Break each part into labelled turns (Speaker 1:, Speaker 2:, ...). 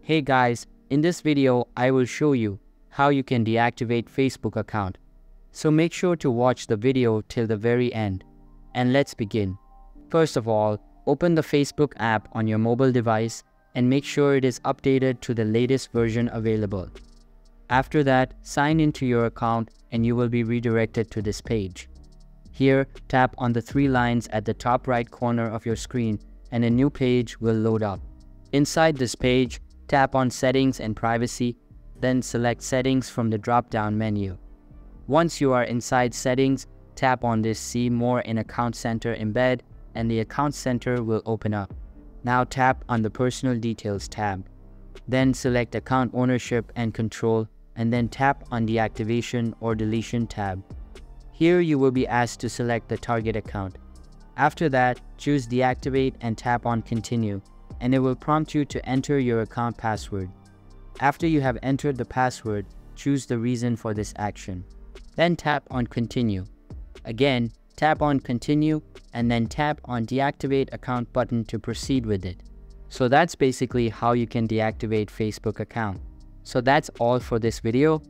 Speaker 1: Hey guys, in this video I will show you how you can deactivate Facebook account. So make sure to watch the video till the very end. And let's begin. First of all, open the Facebook app on your mobile device and make sure it is updated to the latest version available. After that, sign into your account and you will be redirected to this page. Here, tap on the three lines at the top right corner of your screen and a new page will load up. Inside this page, tap on Settings and Privacy, then select Settings from the drop-down menu. Once you are inside Settings, tap on this See More in Account Center embed and the Account Center will open up. Now tap on the Personal Details tab. Then select Account Ownership and Control and then tap on Deactivation or Deletion tab. Here you will be asked to select the target account. After that, choose Deactivate and tap on Continue, and it will prompt you to enter your account password. After you have entered the password, choose the reason for this action. Then tap on Continue. Again, tap on Continue and then tap on Deactivate Account button to proceed with it. So that's basically how you can deactivate Facebook account. So that's all for this video.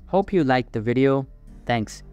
Speaker 1: Hope you liked the video. Thanks.